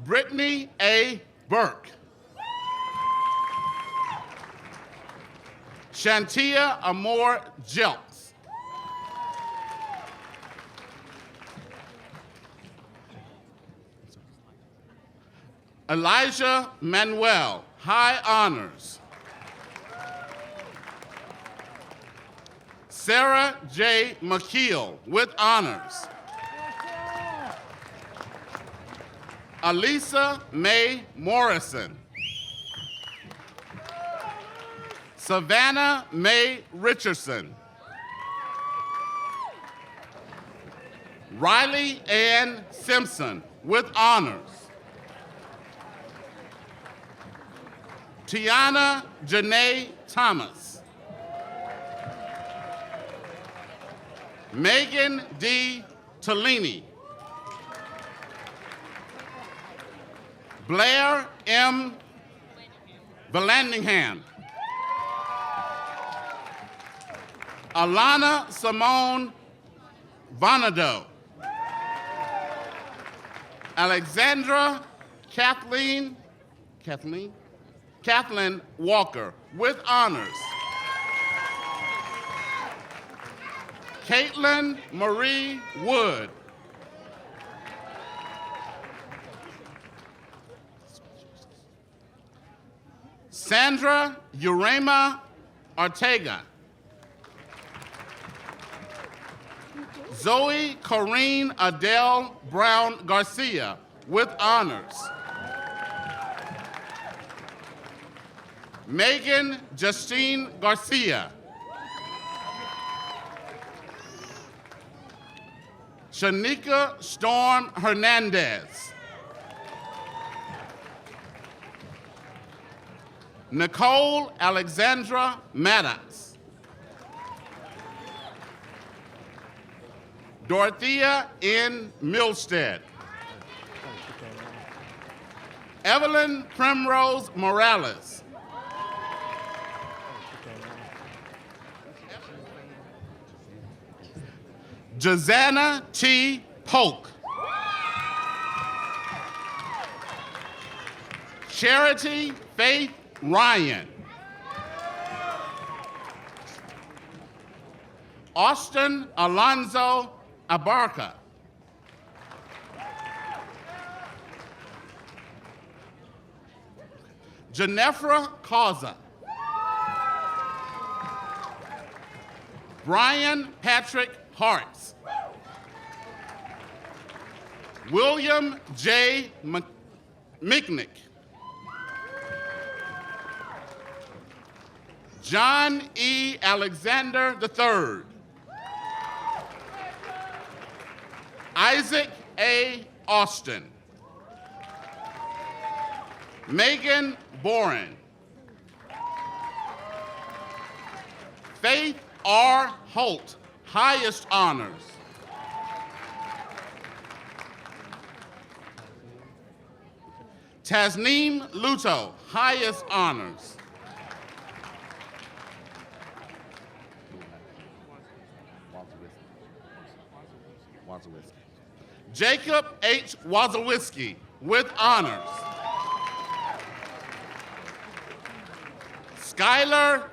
Brittany A. Burke. Shantia Amore Jelks. Elijah Manuel, high honors. Sarah J. McKeel with honors. Alisa Mae Morrison. Savannah Mae Richardson. Riley Ann Simpson with honors. Tiana Janae Thomas. Megan D. Tellini. Blair M. Vallandigham. Alana Simone Vonado. Alexandra Kathleen Walker with honors. Caitlin Marie Wood. Sandra Urema Ortega. Zoe Corrine Adele Brown Garcia with honors. Megan Justine Garcia. Shanika Storm Hernandez. Nicole Alexandra Maddox. Dorothea N. Milstead. Evelyn Primrose Morales. Jazana T. Polk. Charity Faith Ryan. Austin Alonzo Abarca. Janefra Causa. Brian Patrick Hartz. William J. Micknick. John E. Alexander III. Isaac A. Austin. Megan Boren. Faith R. Holt, highest honors. Tasneem Luto, highest honors. Jacob H. Wazowiski, with honors. Skylar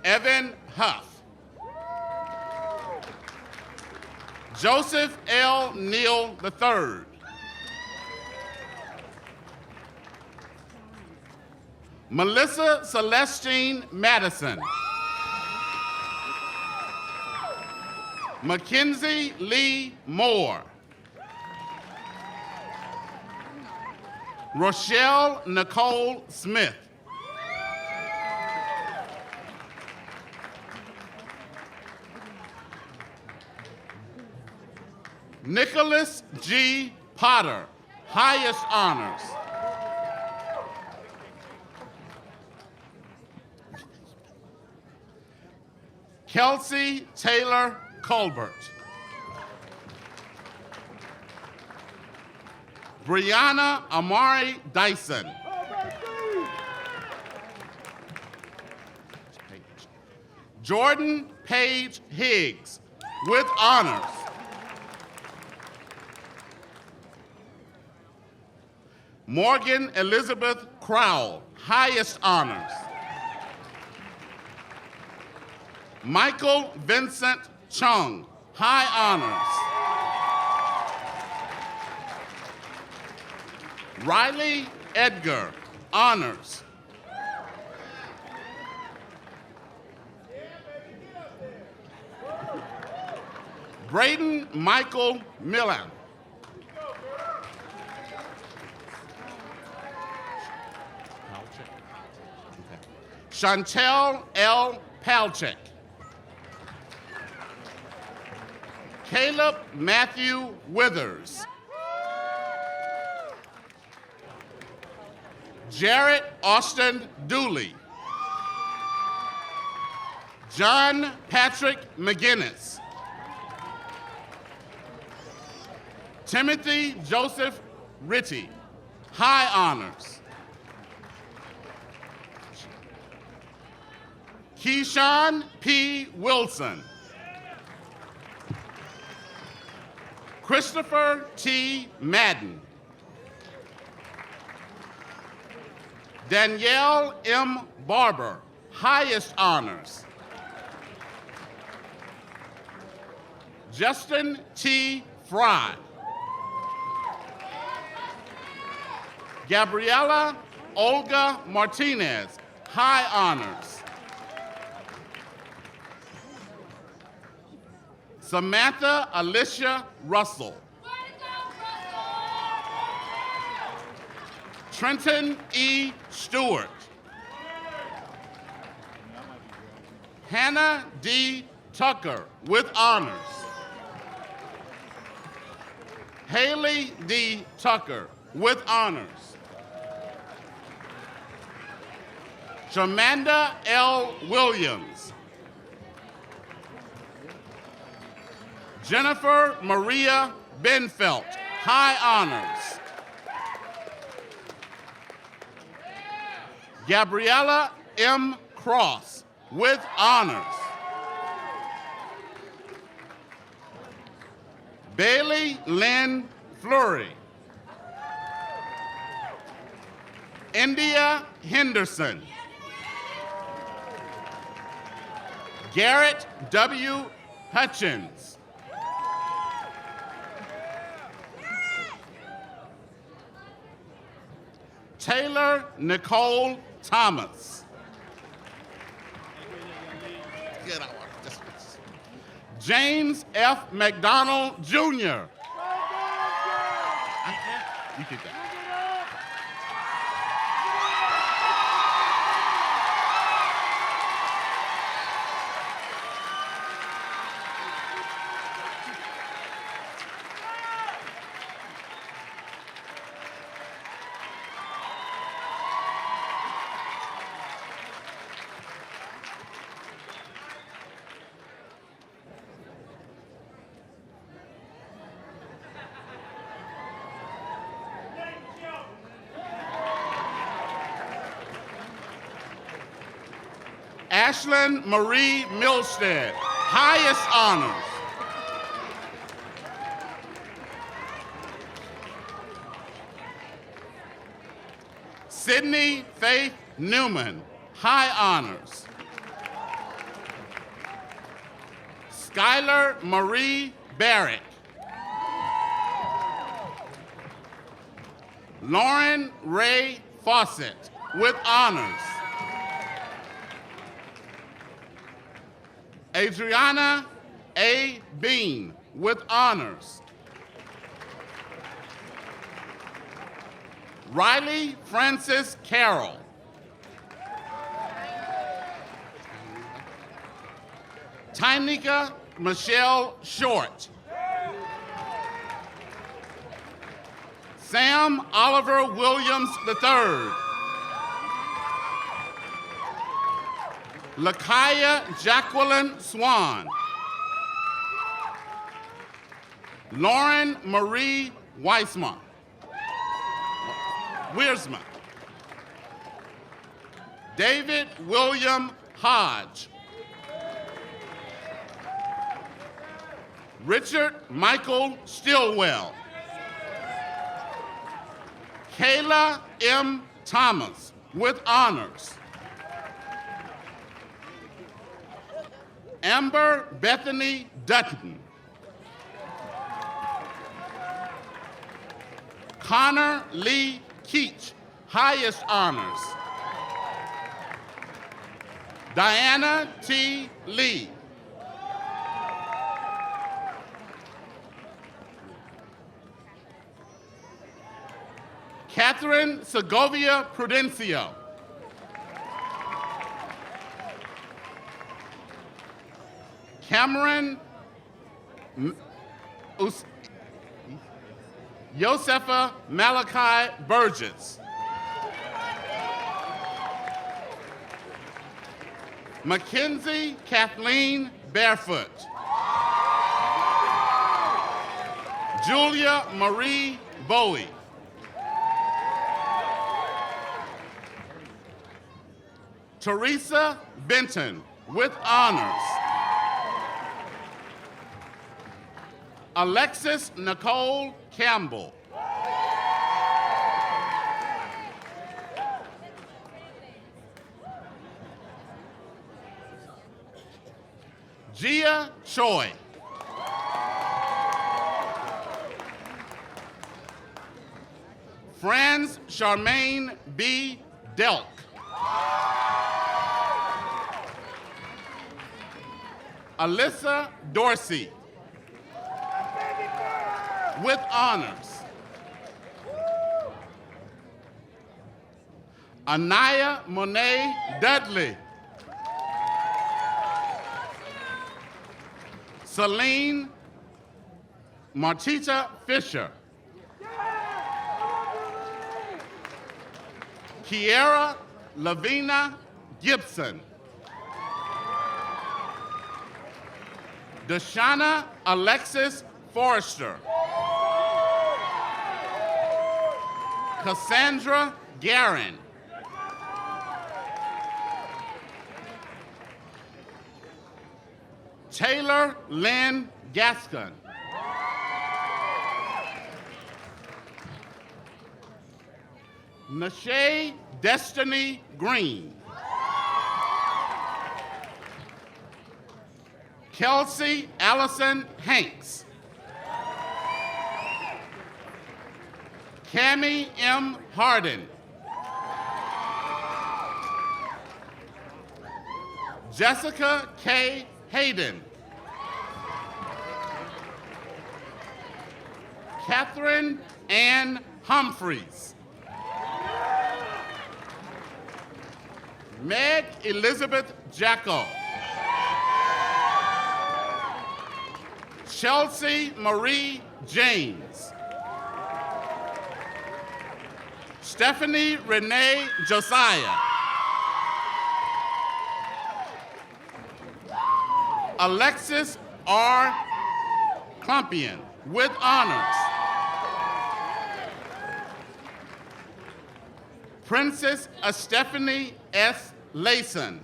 Evan Huff. Joseph L. Neal III. Melissa Celestine Madison. Mackenzie Lee Moore. Rochelle Nicole Smith. Nicholas G. Potter, highest honors. Kelsey Taylor Colbert. Brianna Amari Dyson. Jordan Page Higgs, with honors. Morgan Elizabeth Crowell, highest honors. Michael Vincent Chung, high honors. Riley Edgar, honors. Braden Michael Millan. Chantel L. Palchik. Caleb Matthew Withers. Jarrett Austin Dooley. John Patrick McGinnis. Timothy Joseph Ritty, high honors. Keyshawn P. Wilson. Christopher T. Madden. Danielle M. Barber, highest honors. Justin T. Fry. Gabriela Olga Martinez, high honors. Samantha Alicia Russell. Trenton E. Stewart. Hannah D. Tucker, with honors. Haley D. Tucker, with honors. Shamanda L. Williams. Jennifer Maria Benfelt, high honors. Gabriella M. Cross, with honors. Bailey Lynn Fleury. India Henderson. Garrett W. Hutchins. Taylor Nicole Thomas. Get out. James F. McDonald, Jr. You keep that. Ashlyn Marie Milstead, highest honors. Sydney Faith Newman, high honors. Skylar Marie Barrett. Lauren Ray Fawcett, with honors. Adriana A. Bean, with honors. Riley Francis Carroll. Tynika Michelle Short. Sam Oliver Williams III. Lakaya Jacqueline Swan. Lauren Marie Wiersma. David William Hodge. Richard Michael Stillwell. Kayla M. Thomas, with honors. Amber Bethany Dutton. Connor Lee Keach, highest honors. Diana T. Lee. Catherine Segovia Prudencio. Cameron Josefa Malachi Burgess. Mackenzie Kathleen Barefoot. Julia Marie Bowie. Teresa Benton, with honors. Alexis Nicole Campbell. Gia Choi. Franz Charmaine B. Delk. Alyssa Dorsey, with honors. Anaya Monet Dudley. Celine Martita Fisher. Kiera Lavina Gibson. Deshauna Alexis Forrester. Cassandra Guerin. Taylor Lynn Gascon. Nashay Destiny Green. Kelsey Allison Hanks. Cammie M. Harden. Jessica K. Hayden. Catherine Ann Humphreys. Meg Elizabeth Jacko. Chelsea Marie James. Stephanie Renee Josiah. Alexis R. Klumpian with honors. Princess Stephanie S. Layson.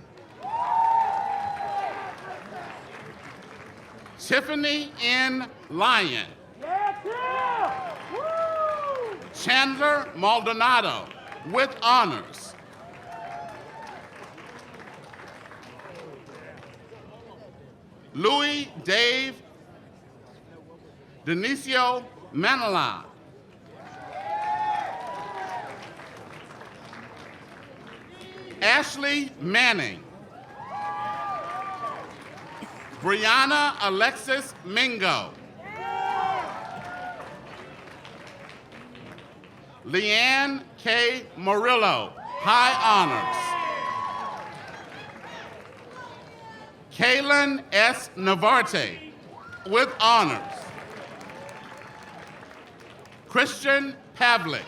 Tiffany N. Lyon. Chandler Maldonado with honors. Louis Dave Denicio Manala. Ashley Manning. Brianna Alexis Mingo. Leanne K. Murillo, high honors. Kaylin S. Navarte, with honors. Christian Pavlik.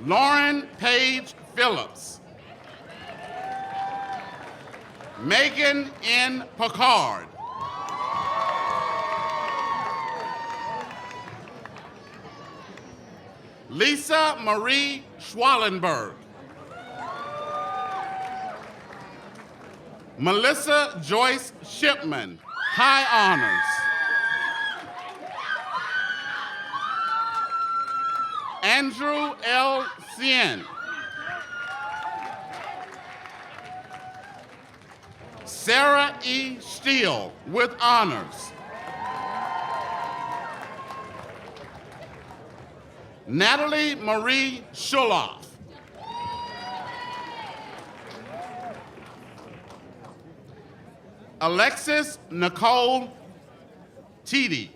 Lauren Page Phillips. Megan N. Picard. Lisa Marie Schwallenberg. Melissa Joyce Shipman, high honors. Andrew L. Sien. Sarah E. Steele, with honors. Natalie Marie Shuloff. Alexis Nicole Teedy.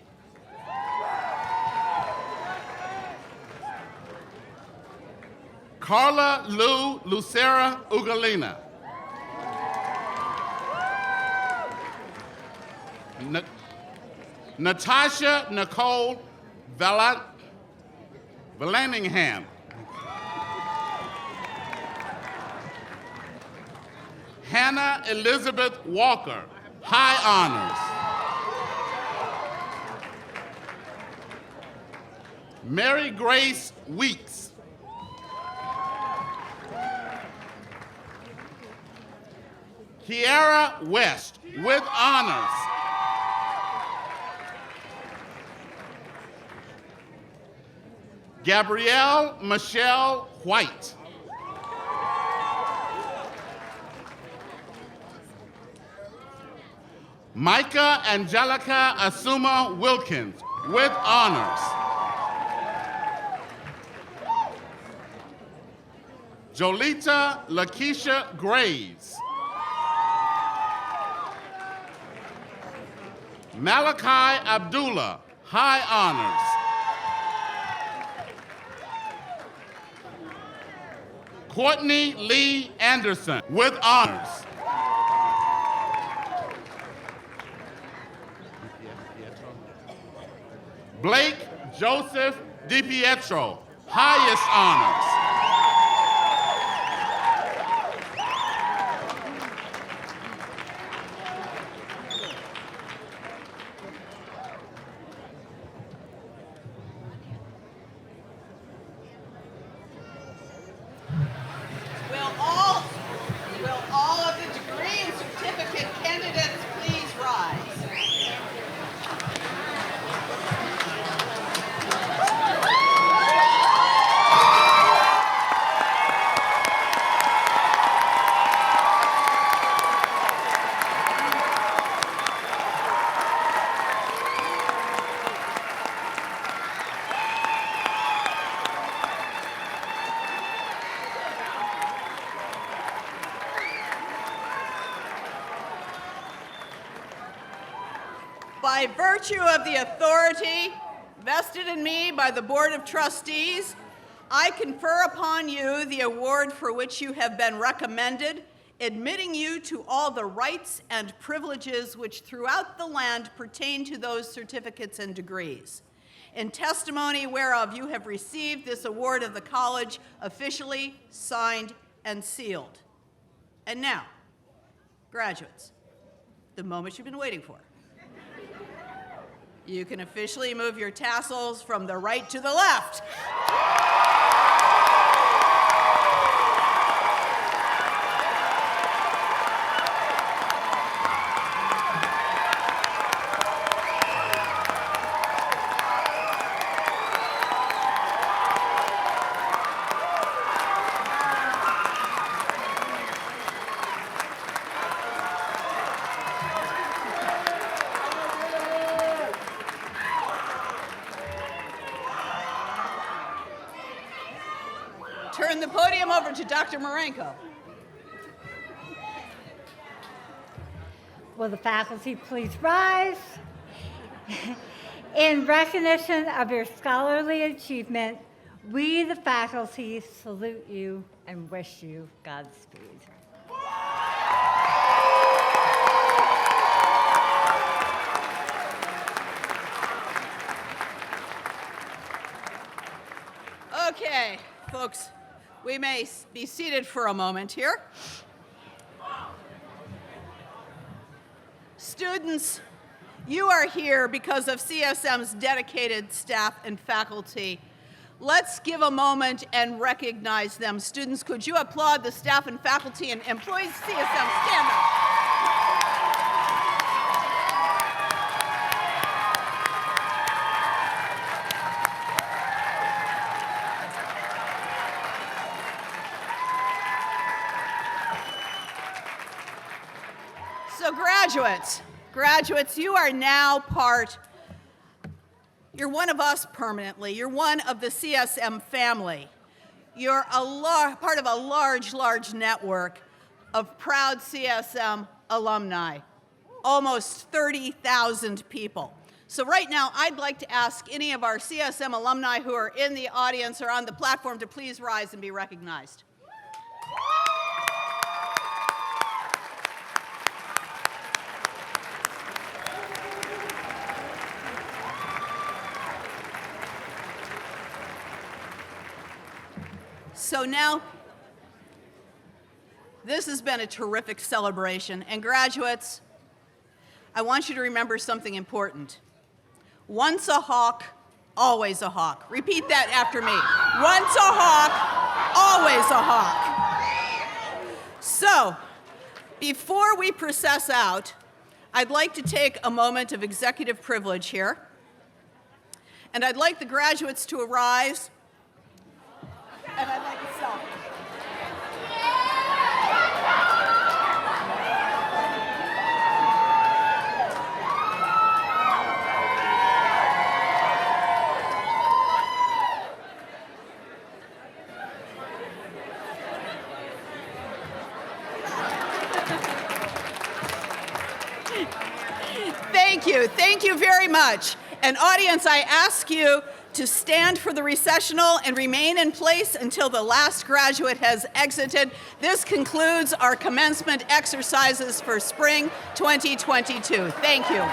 Carla Lou Lucera Ugalina. Natasha Nicole Vallanningham. Hannah Elizabeth Walker, high honors. Mary Grace Weeks. Kiara West, with honors. Gabrielle Michelle White. Micah Angelica Asuma Wilkins, with honors. Jolita Lakeisha Graves. Malachi Abdullah, high honors. Courtney Lee Anderson, with honors. Blake Joseph DiPietro, highest honors. Will all of the degree and certificate candidates please rise? By virtue of the authority vested in me by the Board of Trustees, I confer upon you the award for which you have been recommended, admitting you to all the rights and privileges which throughout the land pertain to those certificates and degrees. In testimony whereof you have received this award of the college, officially signed and sealed. And now, graduates, the moment you've been waiting for. You can officially move your tassels from the right to the left. Turn the podium over to Dr. Marenko. Will the faculty please rise? In recognition of your scholarly achievement, we, the faculty, salute you and wish you Godspeed. Okay, folks, we may be seated for a moment here. Students, you are here because of CSM's dedicated staff and faculty. Let's give a moment and recognize them. Students, could you applaud the staff and faculty and employees of CSM? Stand up. So graduates, you are now you're one of us permanently. You're one of the CSM family. You're part of a large network of proud CSM alumni, almost 30,000 people. So right now, I'd like to ask any of our CSM alumni who are in the audience or on the platform to please rise and be recognized. So now, this has been a terrific celebration. And graduates, I want you to remember something important. Once a hawk, always a hawk. Repeat that after me. Once a hawk, always a hawk. So, before we process out, I'd like to take a moment of executive privilege here. And I'd like the graduates to arise. And I'd like a selfie. Thank you very much. And audience, I ask you to stand for the recessional and remain in place until the last graduate has exited. This concludes our commencement exercises for spring 2022. Thank you.